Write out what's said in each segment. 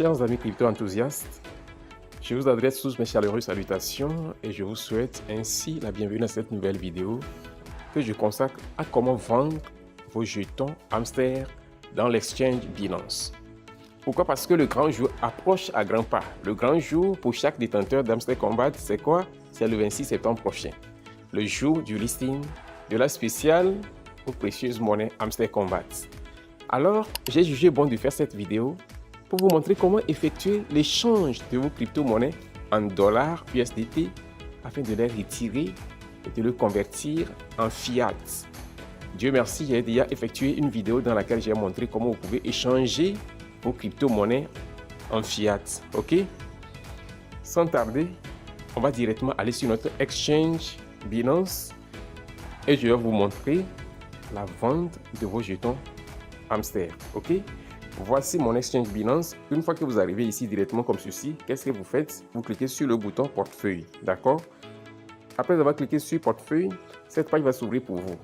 Chers amis crypto-enthousiastes, je vous adresse tous mes chaleureuses salutations et je vous souhaite ainsi la bienvenue à cette nouvelle vidéo que je consacre à comment vendre vos jetons hamster dans l'exchange Binance. Pourquoi? Parce que le grand jour approche à grands pas. Le grand jour pour chaque détenteur d'Hamster Kombat, c'est quoi? C'est le 26 septembre prochain. Le jour du listing de la spéciale aux précieuses monnaies Hamster Kombat. Alors, j'ai jugé bon de faire cette vidéo pour vous montrer comment effectuer l'échange de vos crypto-monnaies en dollars USDT afin de les retirer et de le convertir en fiat. Dieu merci, j'ai déjà effectué une vidéo dans laquelle j'ai montré comment vous pouvez échanger vos crypto-monnaies en fiat. Ok? Sans tarder, on va directement aller sur notre exchange Binance et je vais vous montrer la vente de vos jetons hamster. Ok? Voici mon exchange Binance. Une fois que vous arrivez ici directement comme ceci, qu'est-ce que vous faites? Vous cliquez sur le bouton portefeuille. D'accord? Après avoir cliqué sur portefeuille, cette page va s'ouvrir pour vous.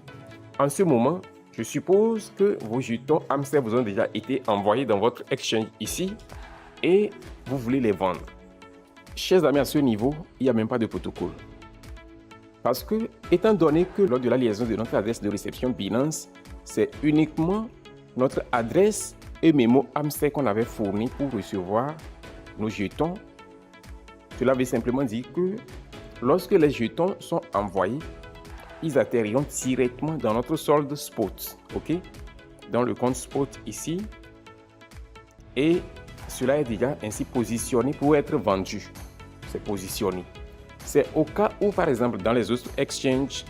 En ce moment, je suppose que vos jetons hamster vous ont déjà été envoyés dans votre exchange ici et vous voulez les vendre. Chers amis, à ce niveau, il n'y a même pas de protocole. Parce que, étant donné que lors de la liaison de notre adresse de réception Binance, c'est uniquement notre adresse et mémo hamster qu'on avait fourni pour recevoir nos jetons, cela veut simplement dire que lorsque les jetons sont envoyés, ils atterriront directement dans notre solde spot, ok, dans le compte spot ici, et cela est déjà ainsi positionné pour être vendu. C'est positionné. C'est au cas où, par exemple, dans les autres exchanges,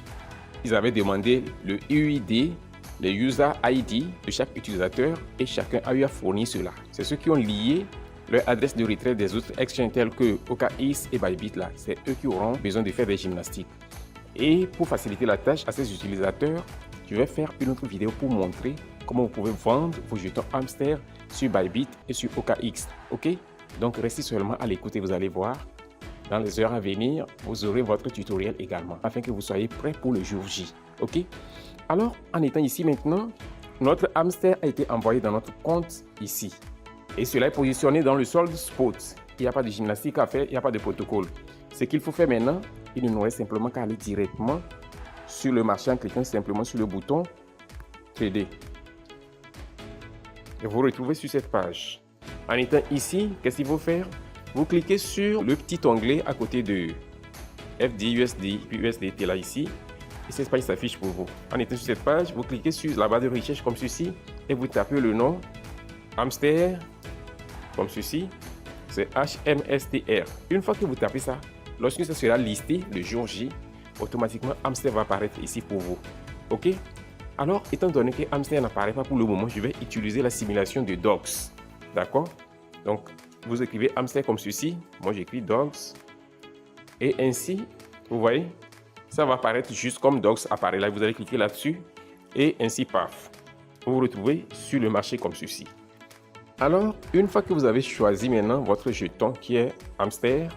ils avaient demandé le UID, le user ID de chaque utilisateur et chacun a eu à fournir cela. C'est ceux qui ont lié leur adresse de retrait des autres exchanges tels que OKX et Bybit là. C'est eux qui auront besoin de faire des gymnastiques. Et pour faciliter la tâche à ces utilisateurs, je vais faire une autre vidéo pour montrer comment vous pouvez vendre vos jetons hamster sur Bybit et sur OKX. Ok? Donc restez seulement à l'écoute et vous allez voir. Dans les heures à venir, vous aurez votre tutoriel également afin que vous soyez prêts pour le jour J. Ok? Alors, en étant ici maintenant, notre hamster a été envoyé dans notre compte ici. Et cela est positionné dans le solde spot. Il n'y a pas de gymnastique à faire, il n'y a pas de protocole. Ce qu'il faut faire maintenant, il ne nous reste simplement qu'à aller directement sur le marché en cliquant simplement sur le bouton Trader. Et vous retrouvez sur cette page. En étant ici, qu'est-ce qu'il faut faire? Vous cliquez sur le petit onglet à côté de FDUSD, puis USDT là ici. Et cette page s'affiche pour vous. En étant sur cette page, vous cliquez sur la barre de recherche comme ceci et vous tapez le nom hamster comme ceci. C'est HMSTR. Une fois que vous tapez ça, lorsque ça sera listé le jour J, automatiquement hamster va apparaître ici pour vous. Ok? Alors, étant donné que hamster n'apparaît pas pour le moment, je vais utiliser la simulation de dogs. D'accord? Donc, vous écrivez hamster comme ceci. Moi, j'écris dogs. Et ainsi, vous voyez, ça va apparaître juste comme dogs apparaît là. Vous allez cliquer là-dessus et ainsi, paf, vous vous retrouvez sur le marché comme ceci. Alors, une fois que vous avez choisi maintenant votre jeton qui est hamster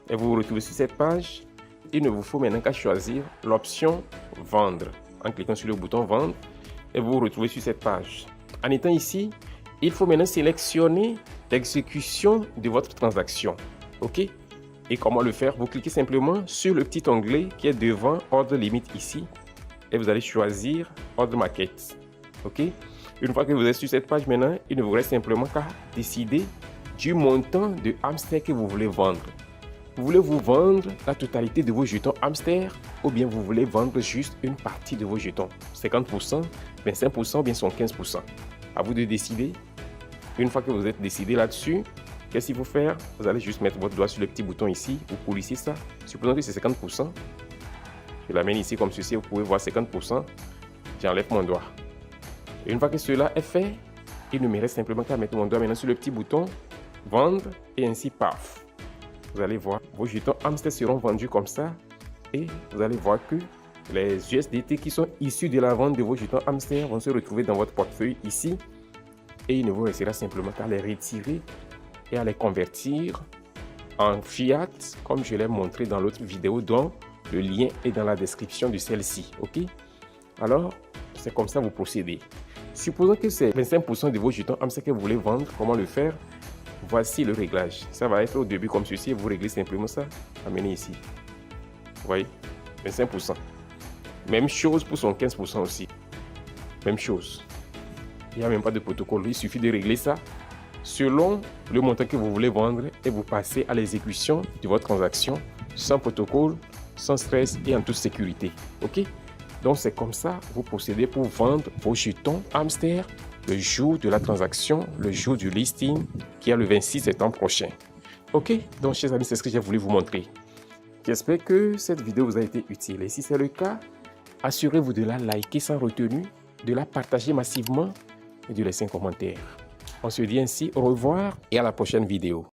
et vous vous retrouvez sur cette page, il ne vous faut maintenant qu'à choisir l'option vendre en cliquant sur le bouton vendre et vous vous retrouvez sur cette page. En étant ici, il faut maintenant sélectionner l'exécution de votre transaction. Ok? Et comment le faire? Vous cliquez simplement sur le petit onglet qui est devant ordre limite ici et vous allez choisir ordre market. Ok? Une fois que vous êtes sur cette page maintenant, il ne vous reste simplement qu'à décider du montant de hamster que vous voulez vendre. Vous voulez vous vendre la totalité de vos jetons hamster ou bien vous voulez vendre juste une partie de vos jetons? 50%, 25% ou bien 15%. À vous de décider. Une fois que vous êtes décidé là-dessus, qu'est-ce qu'il faut faire? Vous allez juste mettre votre doigt sur le petit bouton ici, vous polissez ça. Supposons que c'est 50%. Je l'amène ici comme ceci, vous pouvez voir 50%. J'enlève mon doigt. Une fois que cela est fait, il ne me reste simplement qu'à mettre mon doigt maintenant sur le petit bouton vendre et ainsi paf. Vous allez voir, vos jetons hamster seront vendus comme ça et vous allez voir que les USDT qui sont issus de la vente de vos jetons hamster vont se retrouver dans votre portefeuille ici et il ne vous restera simplement qu'à les retirer et à les convertir en fiat comme je l'ai montré dans l'autre vidéo dont le lien est dans la description de celle-ci. Ok? Alors, c'est comme ça que vous procédez. Supposons que c'est 25% de vos jetons hamster que vous voulez vendre. Comment le faire? Voici le réglage. Ça va être au début comme ceci. Vous réglez simplement ça. Amenez ici. Vous voyez, 25%. Même chose pour son 15% aussi. Même chose. Il n'y a même pas de protocole. Il suffit de régler ça selon le montant que vous voulez vendre et vous passez à l'exécution de votre transaction sans protocole, sans stress et en toute sécurité. OK? Donc, c'est comme ça vous procédez pour vendre vos jetons hamster le jour de la transaction, le jour du listing qui est le 26 septembre prochain. OK? Donc, chers amis, c'est ce que j'ai voulu vous montrer. J'espère que cette vidéo vous a été utile. Et si c'est le cas, assurez-vous de la liker sans retenue, de la partager massivement et de laisser un commentaire. On se dit ainsi au revoir et à la prochaine vidéo.